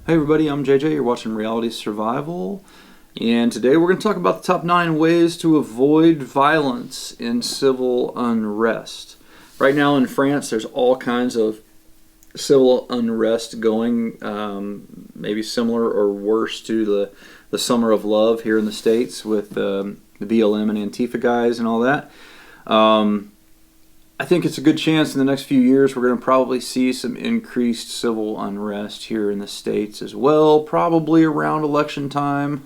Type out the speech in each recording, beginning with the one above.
Hey everybody, I'm JJ. You're watching Reality Survival, and today we're going to talk about the top 9 ways to avoid violence in civil unrest. Right now in France, there's all kinds of civil unrest going, maybe similar or worse to the Summer of Love here in the States with the BLM and Antifa guys and all that. I think it's a good chance in the next few years we're going to probably see some increased civil unrest here in the States as well, probably around election time.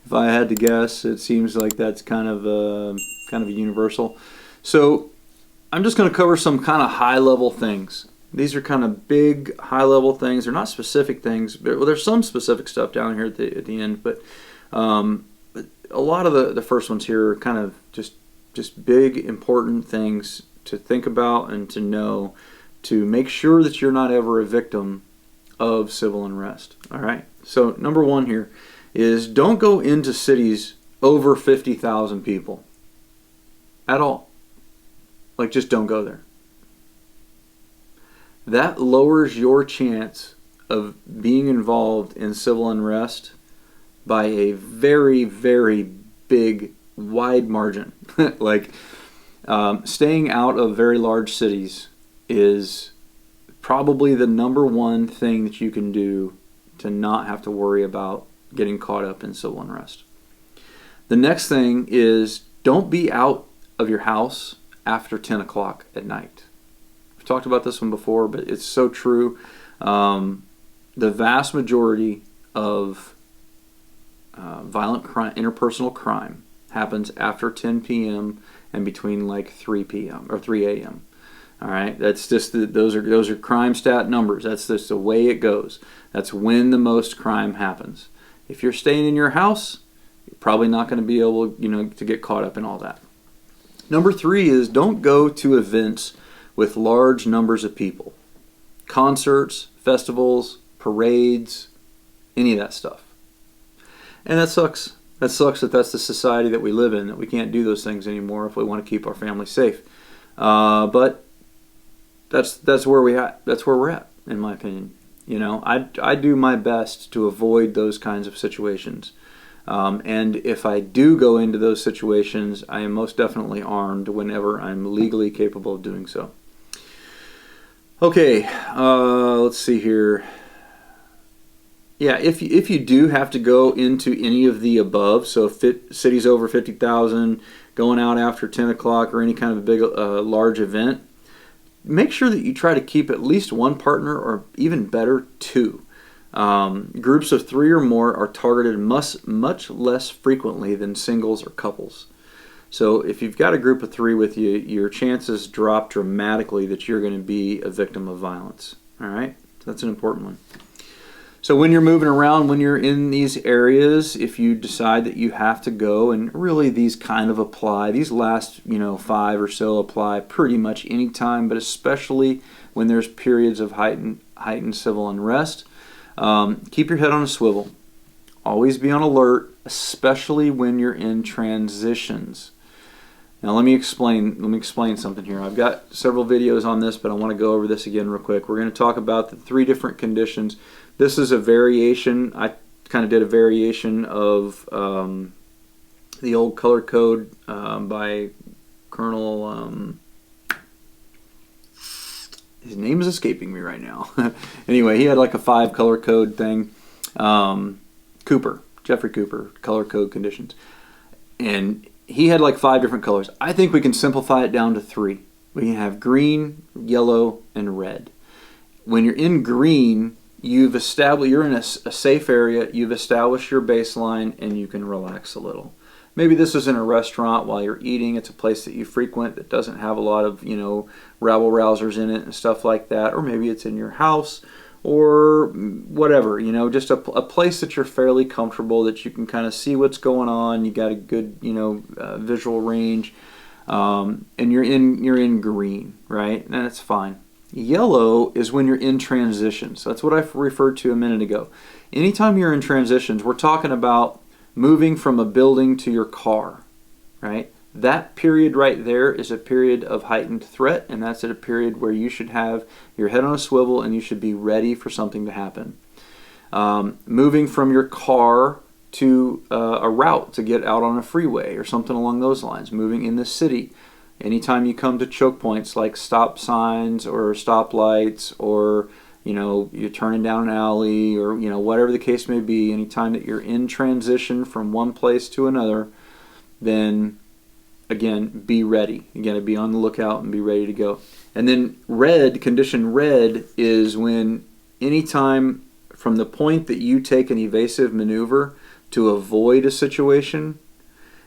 If I had to guess, it seems like that's kind of a universal. So I'm just going to cover some kind of high-level things. These are kind of big, high-level things. They're not specific things, but well, there's some specific stuff down here at the end. But a lot of the first ones here are kind of just big, important things to think about and to know to make sure that you're not ever a victim of civil unrest. All right. So number one here is don't go into cities over 50,000 people at all. Like, just don't go there. That lowers your chance of being involved in civil unrest by a very, very big, wide margin. Staying out of very large cities is probably the number one thing that you can do to not have to worry about getting caught up in civil unrest. The next thing is don't be out of your house after 10 o'clock at night. I've talked about this one before, but it's so true. The vast majority of violent crime, interpersonal crime, happens after 10 p.m. and between like 3 p.m. or 3 a.m. All right, that's just those are crime stat numbers. That's just the way it goes. That's when the most crime happens. If you're staying in your house, you're probably not going to be able, to get caught up in all that. Number 3 is don't go to events with large numbers of people. Concerts, festivals, parades, any of that stuff. And that sucks. That sucks that that's the society that we live in, that we can't do those things anymore if we want to keep our family safe. But that's where we're at, in my opinion. I do my best to avoid those kinds of situations. And if I do go into those situations, I am most definitely armed whenever I'm legally capable of doing so. Okay, let's see here. Yeah, if you do have to go into any of the above, so if cities over 50,000, going out after 10 o'clock or any kind of a big, large event, make sure that you try to keep at least one partner, or even better, 2. Groups of 3 or more are targeted much less frequently than singles or couples. So if you've got a group of 3 with you, your chances drop dramatically that you're going to be a victim of violence. All right, that's an important one. So when you're moving around, when you're in these areas, if you decide that you have to go, and really these kind of apply, these last 5 or so apply pretty much any time, but especially when there's periods of heightened civil unrest, keep your head on a swivel. Always be on alert, especially when you're in transitions. Now let me explain something here. I've got several videos on this, but I want to go over this again real quick. We're going to talk about the 3 different conditions. This is a variation. I kind of did a variation of the old color code by Colonel. His name is escaping me right now. Anyway, he had like a 5 color code thing. Jeffrey Cooper, color code conditions, and he had like 5 different colors. I think we can simplify it down to 3. We can have green, yellow, and red. When you're in green, you're in a safe area, you've established your baseline, and you can relax a little. Maybe this is in a restaurant while you're eating. It's a place that you frequent that doesn't have a lot of, rabble-rousers in it and stuff like that. Or maybe it's in your house or whatever, just a place that you're fairly comfortable, that you can kind of see what's going on. You got a good, visual range, and you're in green, right? And that's fine. Yellow is when you're in transitions. That's what I referred to a minute ago. Anytime you're in transitions, we're talking about moving from a building to your car, right? That period right there is a period of heightened threat, and that's at a period where you should have your head on a swivel and you should be ready for something to happen. Moving from your car to a route to get out on a freeway or something along those lines. Moving in the city. Anytime you come to choke points like stop signs or stoplights, or you're turning down an alley, or whatever the case may be, anytime that you're in transition from one place to another, then again, be ready. Again, be on the lookout and be ready to go. And then condition red is when anytime from the point that you take an evasive maneuver to avoid a situation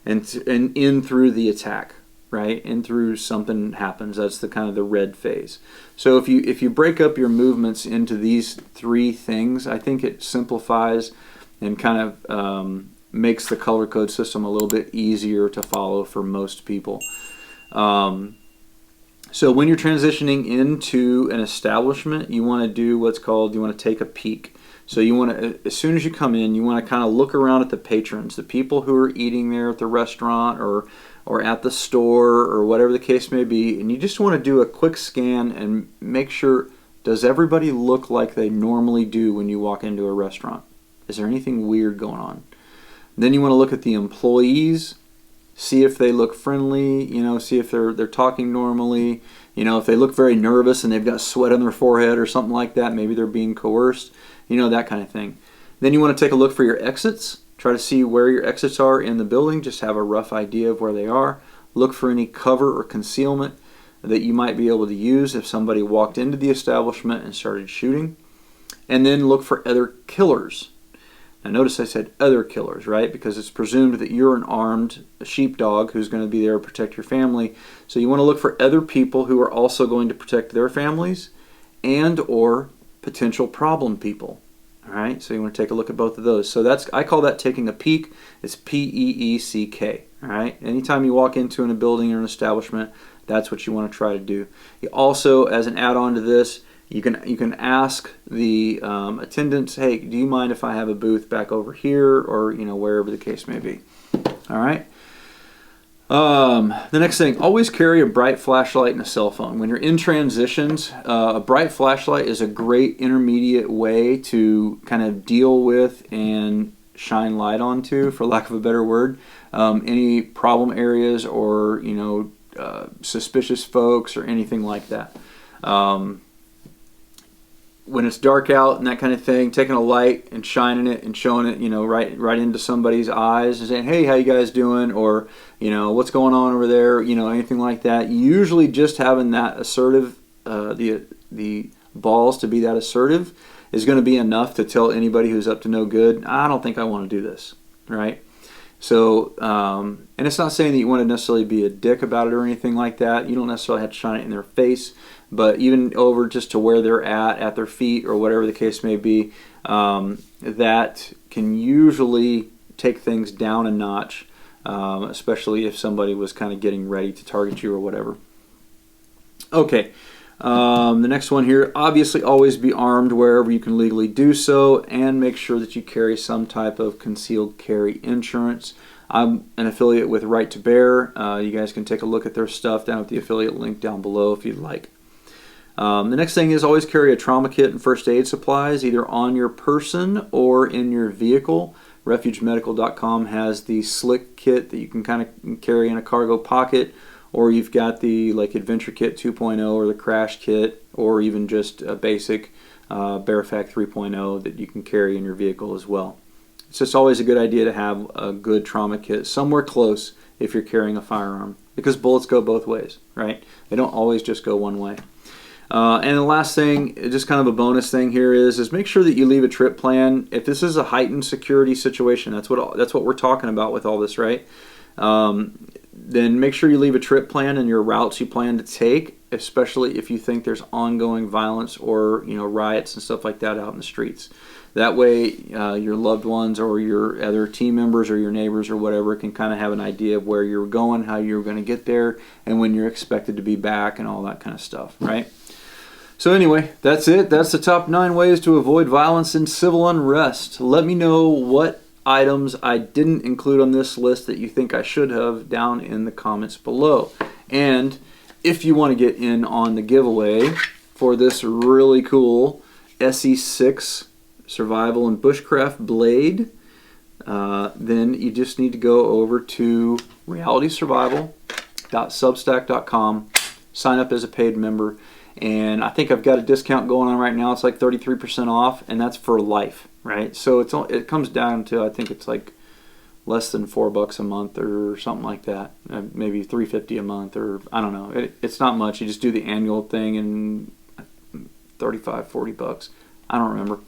and in through the attack, right? In through something happens. That's the kind of the red phase. So if you break up your movements into these three things, I think it simplifies and kind of makes the color code system a little bit easier to follow for most people. So when you're transitioning into an establishment, you want to do what's called, you want to take a peek. So you want to, as soon as you come in, you want to kind of look around at the patrons, the people who are eating there at the restaurant or at the store or whatever the case may be, and you just want to do a quick scan and make sure, does everybody look like they normally do when you walk into a restaurant? Is there anything weird going on? Then you want to look at the employees, see if they look friendly, see if they're talking normally, if they look very nervous and they've got sweat on their forehead or something like that, maybe they're being coerced, that kind of thing. Then you want to take a look for your exits, try to see where your exits are in the building, just have a rough idea of where they are. Look for any cover or concealment that you might be able to use if somebody walked into the establishment and started shooting. And then look for other killers. Now notice I said other killers, right? Because it's presumed that you're an armed sheepdog who's going to be there to protect your family. So you want to look for other people who are also going to protect their families and or potential problem people. All right, so you want to take a look at both of those. So I call that taking a peek. It's P-E-E-C-K. All right, anytime you walk into a building or an establishment, that's what you want to try to do. You also, as an add-on to this, you can ask the attendants, hey, do you mind if I have a booth back over here, or wherever the case may be. All right. The next thing, always carry a bright flashlight and a cell phone. When you're in transitions, a bright flashlight is a great intermediate way to kind of deal with and shine light onto, for lack of a better word, any problem areas or suspicious folks or anything like that. When it's dark out and that kind of thing, taking a light and shining it and showing it, right into somebody's eyes and saying, hey, how you guys doing? Or, what's going on over there? Anything like that. Usually just having that assertive, the balls to be that assertive is going to be enough to tell anybody who's up to no good, I don't think I want to do this, right? So, and it's not saying that you want to necessarily be a dick about it or anything like that. You don't necessarily have to shine it in their face. But even over just to where they're at their feet or whatever the case may be, that can usually take things down a notch, especially if somebody was kind of getting ready to target you or whatever. Okay, the next one here, obviously always be armed wherever you can legally do so, and make sure that you carry some type of concealed carry insurance. I'm an affiliate with Right to Bear. You guys can take a look at their stuff down at the affiliate link down below if you'd like. The next thing is always carry a trauma kit and first aid supplies, either on your person or in your vehicle. RefugeMedical.com has the slick kit that you can kind of carry in a cargo pocket, or you've got the Adventure Kit 2.0 or the Crash Kit, or even just a basic Bearfac 3.0 that you can carry in your vehicle as well. It's just always a good idea to have a good trauma kit somewhere close if you're carrying a firearm, because bullets go both ways, right? They don't always just go one way. And the last thing, just kind of a bonus thing here is make sure that you leave a trip plan. If this is a heightened security situation, that's what we're talking about with all this, right? Then make sure you leave a trip plan and your routes you plan to take, especially if you think there's ongoing violence or riots and stuff like that out in the streets. That way, your loved ones or your other team members or your neighbors or whatever can kind of have an idea of where you're going, how you're going to get there, and when you're expected to be back and all that kind of stuff, right? So anyway, that's it. That's the top 9 ways to avoid violence and civil unrest. Let me know what items I didn't include on this list that you think I should have down in the comments below. And if you want to get in on the giveaway for this really cool SE6 Survival and Bushcraft Blade, then you just need to go over to realitysurvival.substack.com, sign up as a paid member, and I think I've got a discount going on right now. It's like 33% off, and that's for life, right? So it comes down to, I think it's like less than $4 a month or something like that, maybe $3.50 a month, or I don't know. It's not much. You just do the annual thing, and $35-40. I don't remember.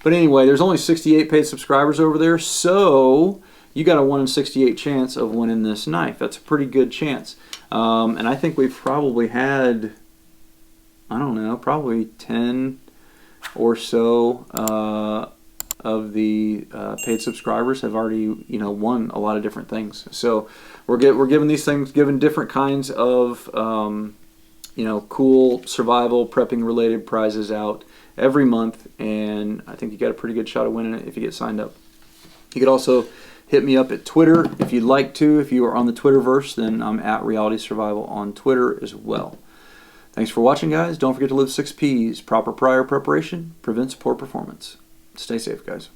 But anyway, there's only 68 paid subscribers over there, so you got a 1 in 68 chance of winning this knife. That's a pretty good chance. And I think we've probably had, I don't know, probably 10 or so of the paid subscribers have already, won a lot of different things. So we're giving these things, giving different kinds of cool survival prepping related prizes out every month, and I think you got a pretty good shot of winning it if you get signed up. You could also hit me up at Twitter if you'd like to. If you are on the Twitterverse, then I'm at Reality Survival on Twitter as well. Thanks for watching, guys. Don't forget to live 6 Ps. Proper prior preparation prevents poor performance. Stay safe, guys.